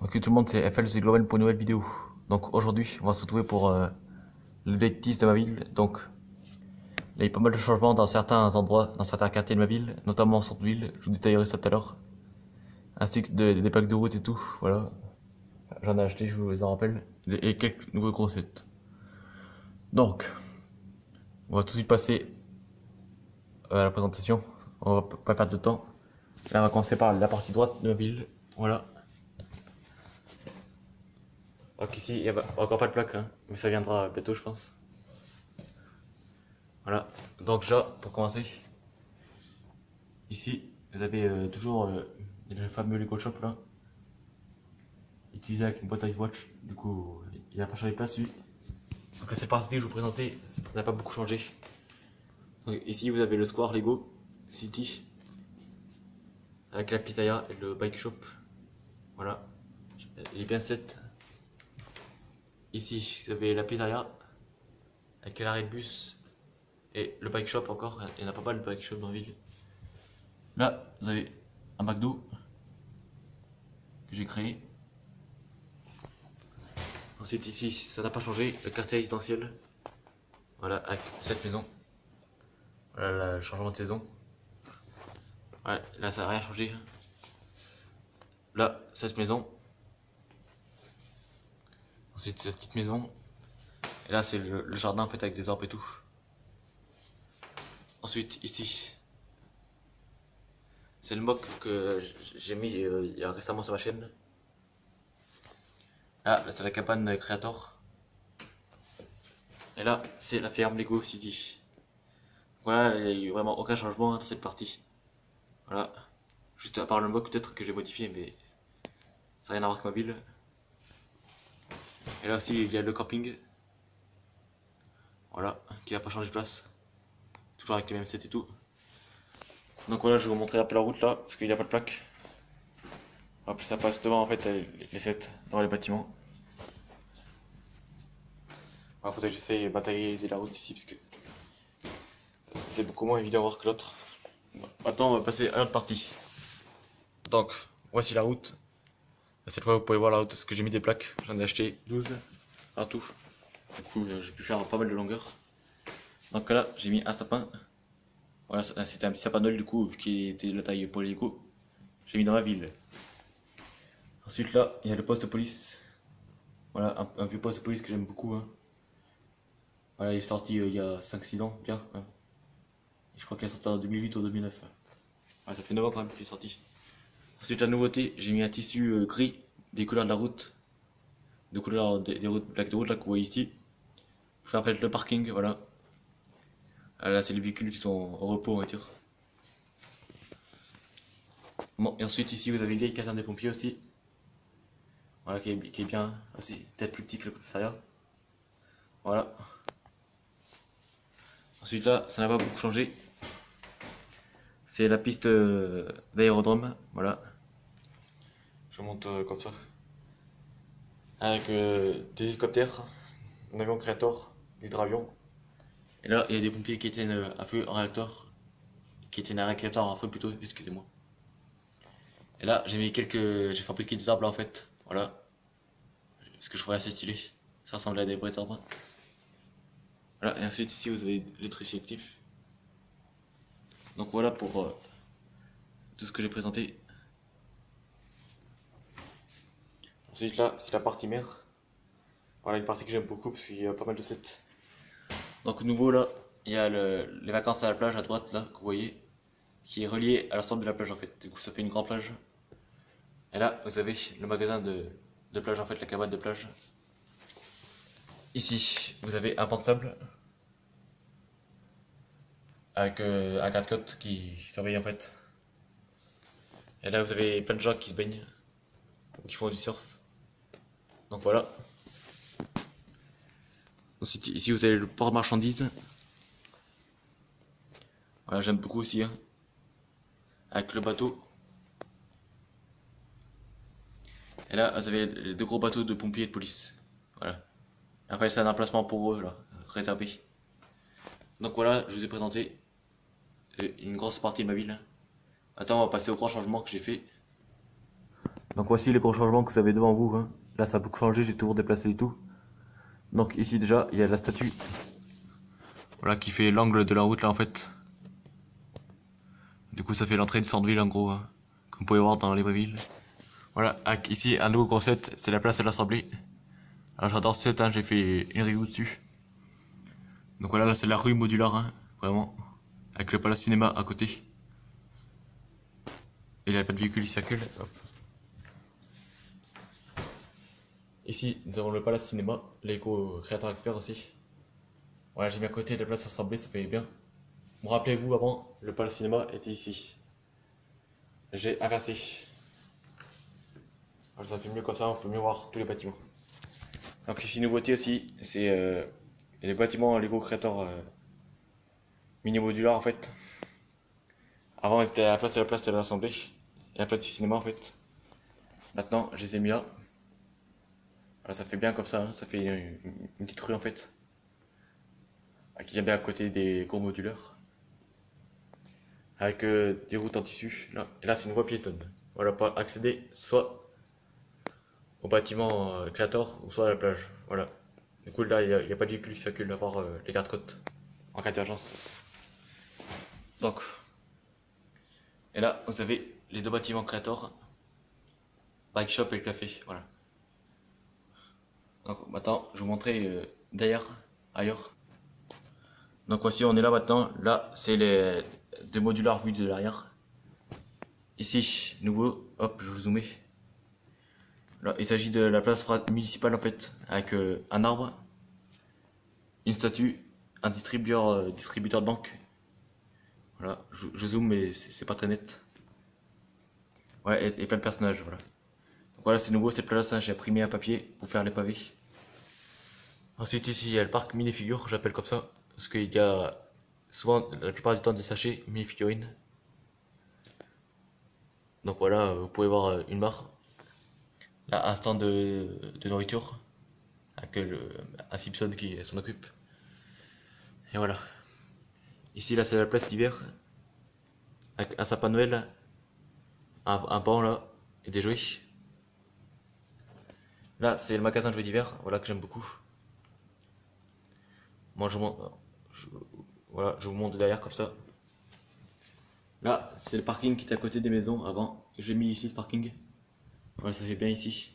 Ok tout le monde, c'est FL, c'est Global pour une nouvelle vidéo. Donc aujourd'hui, on va se retrouver pour le latest de ma ville. Donc, il y a eu pas mal de changements dans certains endroits, dans certains quartiers de ma ville, notamment en centre-ville. Je vous détaillerai ça tout à l'heure. Ainsi que des plaques de route et tout. Voilà. J'en ai acheté, je vous en rappelle. Et quelques nouveaux concepts. Donc, on va tout de suite passer à la présentation. On va pas perdre de temps. Là, on va commencer par la partie droite de ma ville. Voilà. Donc ici, il n'y a encore pas de plaque, hein, mais ça viendra bientôt, je pense. Voilà. Donc déjà, pour commencer, ici, vous avez toujours le fameux Lego Shop là, utilisé avec une boîte Icewatch. Du coup, il n'a pas changé de place lui. Donc là, c'est parti que je vous présentais, ça n'a pas beaucoup changé. Donc, ici, vous avez le Square Lego City avec la pizzeria et le Bike Shop. Voilà, il est bien set. Ici, vous avez la pizzeria avec l'arrêt de bus et le Bike Shop encore. Il y en a pas mal de Bike Shop dans la ville. Là, vous avez un McDo que j'ai créé. Ensuite ici, ça n'a pas changé, le quartier résidentiel. Voilà, avec cette maison. Voilà le changement de saison. Ouais, là ça n'a rien changé. Là, cette maison. Ensuite cette petite maison. Et là c'est le jardin en fait avec des arbres et tout. Ensuite ici, c'est le mock que j'ai mis il y a récemment sur ma chaîne. Là c'est la cabane Creator. Et là c'est la ferme Lego City. Voilà, il n'y a eu vraiment aucun changement dans cette partie. Voilà. Juste à part le mock peut-être que j'ai modifié, mais ça n'a rien à voir avec ma ville. Et là aussi il y a le camping. Voilà, qui n'a pas changé de place. Toujours avec les mêmes sets et tout. Donc voilà, je vais vous montrer un peu la route là, parce qu'il n'y a pas de plaque. Hop, ça passe devant en fait les sets dans les bâtiments. Il faudrait que j'essaye de matérialiser la route ici, parce que c'est beaucoup moins évident à voir que l'autre. Bon, maintenant, on va passer à l'autre partie. Donc, voici la route. Cette fois, vous pouvez voir la route, parce que j'ai mis des plaques. J'en ai acheté 12 partout. Du coup, j'ai pu faire pas mal de longueur. Donc là, j'ai mis un sapin. Voilà, c'était un petit sapin de Noël, du coup, vu qu'il était de la taille pour les Lego. J'ai mis dans la ville. Ensuite là, il y a le poste de police. Voilà, un vieux poste de police que j'aime beaucoup, hein. Voilà, il est sorti il y a 5-6 ans, bien, hein. Et je crois qu'il est sorti en 2008 ou 2009. Ouais, ça fait 9 ans quand même qu'il est sorti. Ensuite, la nouveauté, j'ai mis un tissu gris des couleurs de la route. Des couleurs des routes, plaques de route là que vous voyez ici. Pour faire apparaître le parking, voilà. Ah, là, c'est les véhicules qui sont au repos, on va dire. Bon, et ensuite, ici, vous avez une vieille caserne des pompiers aussi. Voilà, qui est bien, aussi, peut-être plus petit que le commissariat. Voilà. Ensuite, là, ça n'a pas beaucoup changé. C'est la piste d'aérodrome, voilà. Je monte comme ça. Avec des hélicoptères, un avion Creator, l'hydravion. Et là, il y a des pompiers qui éteignent un feu en réacteur. Qui éteignent un réacteur en feu plutôt, excusez-moi. Et là, j'ai fabriqué des arbres là, en fait. Voilà. Parce que je trouvais assez stylé. Ça ressemble à des vrais arbres. Voilà, et ensuite ici vous avez le tri sélectif. Donc voilà pour tout ce que j'ai présenté. Ensuite là, c'est la partie mer. Voilà une partie que j'aime beaucoup parce qu'il y a pas mal de sets. Donc nouveau là, il y a les vacances à la plage à droite là, que vous voyez, qui est relié à l'ensemble de la plage en fait. Du coup ça fait une grande plage. Et là, vous avez le magasin de plage en fait, la cabane de plage. Ici, vous avez un banc de sable avec un garde-côte qui surveille en fait. Et là, vous avez plein de gens qui se baignent, qui font du surf. Donc voilà. Ensuite, ici, vous avez le port de marchandises. Voilà, j'aime beaucoup aussi, hein. Avec le bateau. Et là, vous avez les deux gros bateaux de pompiers et de police. Voilà. Après, c'est un emplacement pour eux, là, réservé. Donc voilà, je vous ai présenté une grosse partie de ma ville. Maintenant, on va passer au grand changement que j'ai fait. Donc voici les gros changements que vous avez devant vous, hein. Là ça a beaucoup changé, j'ai toujours déplacé et tout. Donc ici déjà il y a la statue. Voilà qui fait l'angle de la route là en fait. Du coup ça fait l'entrée du centre-ville en gros, hein, comme vous pouvez voir dans les vraies villes. Voilà, ici un nouveau concept, c'est la place à l'Assemblée. Alors j'adore ce set, hein, j'ai fait une review dessus. Donc voilà, là c'est la rue modulaire, hein, vraiment. Avec le Palace Cinéma à côté. Et il n'y a pas de véhicule qui circule. Hop. Ici, nous avons le Palace Cinéma, Lego Creator Expert aussi. Voilà, j'ai mis à côté la place Assemblée, ça fait bien. Vous rappelez-vous, avant, le Palace Cinéma était ici. J'ai inversé. Alors ça fait mieux comme ça, on peut mieux voir tous les bâtiments. Donc ici, nouveauté aussi, c'est les bâtiments Lego Creator mini modulaire en fait. Avant, ils étaient à la place de l'Assemblée et à la place du cinéma en fait. Maintenant, je les ai mis là. Voilà, ça fait bien comme ça, hein. Ça fait une petite rue en fait. Qui est bien à côté des cours modulaires. Avec des routes en tissu. Là. Et là, c'est une voie piétonne. Voilà, pour accéder soit au bâtiment Creator ou soit à la plage. Voilà. Du coup, là, il n'y a pas de véhicule qui circule à part les gardes-côtes en cas d'urgence. Donc, et là, vous avez les deux bâtiments Creator, Bike Shop et le café. Voilà. Donc, maintenant, je vais vous montrer derrière, ailleurs. Donc, voici, on est là maintenant. Là, c'est les deux modulars vus de l'arrière. Ici, nouveau, hop, je vous zoome. Là, il s'agit de la place municipale en fait, avec un arbre, une statue, un distributeur de banque. Voilà, je zoome mais c'est pas très net. Ouais, et plein de personnages, voilà. Donc voilà, c'est nouveau cette place, hein, j'ai imprimé un papier pour faire les pavés. Ensuite ici, il y a le parc minifigure, j'appelle comme ça, parce qu'il y a souvent, la plupart du temps, des sachets mini-figurines. Donc voilà, vous pouvez voir une barre. Là, un stand de nourriture, avec un Simpson qui s'en occupe. Et voilà. Ici, là, c'est la place d'hiver, avec un sapin de Noël, un banc là, et des jouets. Là, c'est le magasin de jouets d'hiver, voilà, que j'aime beaucoup. Moi, je, voilà, je vous montre derrière comme ça. Là, c'est le parking qui était à côté des maisons avant. J'ai mis ici ce parking. Voilà, ça fait bien ici.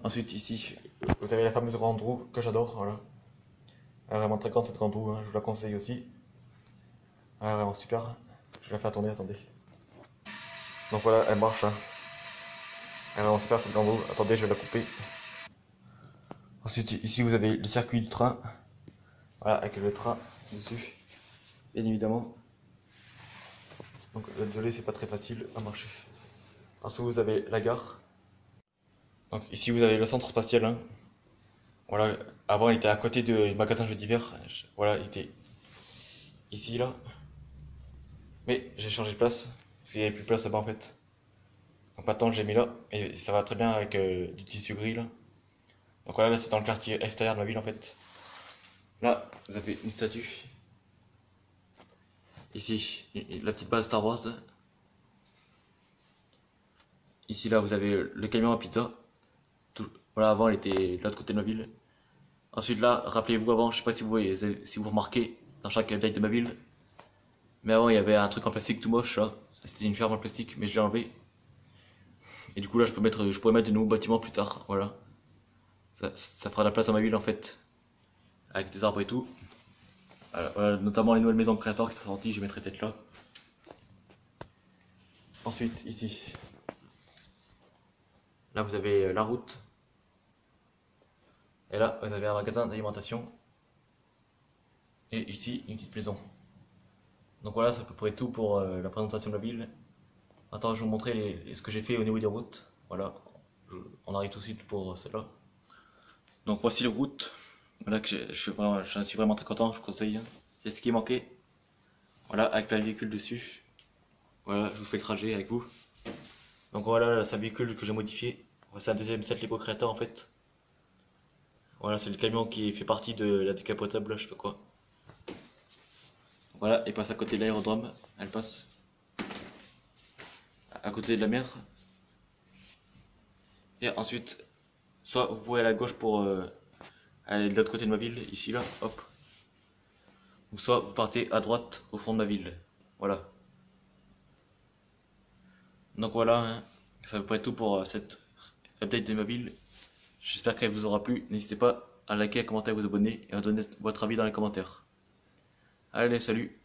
Ensuite, ici, vous avez la fameuse grande roue que j'adore. Voilà. Elle est vraiment très grande cette grande roue, hein, je vous la conseille aussi. Elle est vraiment super. Je vais la faire tourner, attendez. Donc voilà, elle marche, hein. Elle est vraiment super cette grande roue. Attendez, je vais la couper. Ensuite, ici, vous avez le circuit du train. Voilà, avec le train dessus, bien évidemment. Donc, désolé, c'est pas très facile à marcher. Ensuite, vous avez la gare. Donc, ici, vous avez le centre spatial, hein. Voilà, avant, il était à côté du magasin jeux d'hiver. Voilà, il était ici, là. Mais j'ai changé de place, parce qu'il n'y avait plus de place là-bas en fait. Donc maintenant, j'ai mis là, et ça va très bien avec du tissu gris là. Donc voilà, là, c'est dans le quartier extérieur de la ville en fait. Là, vous avez une statue. Ici, la petite base Star Wars. Ici, là, vous avez le camion à pizza. Voilà, avant, il était de l'autre côté de ma ville. Ensuite, là, rappelez-vous avant, je sais pas si vous voyez, si vous remarquez dans chaque update de ma ville. Mais avant, il y avait un truc en plastique tout moche là. C'était une ferme en plastique, mais je l'ai enlevé. Et du coup, là, je pourrais mettre de nouveaux bâtiments plus tard. Voilà. Ça fera de la place dans ma ville en fait. Avec des arbres et tout. Voilà, notamment les nouvelles maisons de créateurs qui sont sorties, je mettrai peut-être là. Ensuite, ici. Là, vous avez la route. Et là, vous avez un magasin d'alimentation. Et ici, une petite maison. Donc voilà, c'est à peu près tout pour la présentation de la ville. Maintenant, je vais vous montrer ce que j'ai fait au niveau des routes. Voilà, on arrive tout de suite pour celle-là. Donc voici les routes. Voilà que j'en suis vraiment très content, je vous conseille. C'est ce qui manquait. Voilà, avec plein de véhicules dessus. Voilà, je vous fais le trajet avec vous. Donc voilà, c'est un véhicule que j'ai modifié. C'est un deuxième set Lego Creator en fait. Voilà, c'est le camion qui fait partie de la décapotable, je sais pas quoi. Voilà, il passe à côté de l'aérodrome, elle passe à côté de la mer. Et ensuite, soit vous pouvez aller à gauche pour aller de l'autre côté de ma ville, ici là, hop. Ou soit vous partez à droite au fond de ma ville. Voilà. Donc voilà, hein, ça vous près tout pour cette update de ma ville. J'espère qu'elle vous aura plu. N'hésitez pas à liker, à commenter, à vous abonner et à donner votre avis dans les commentaires. Allez, salut!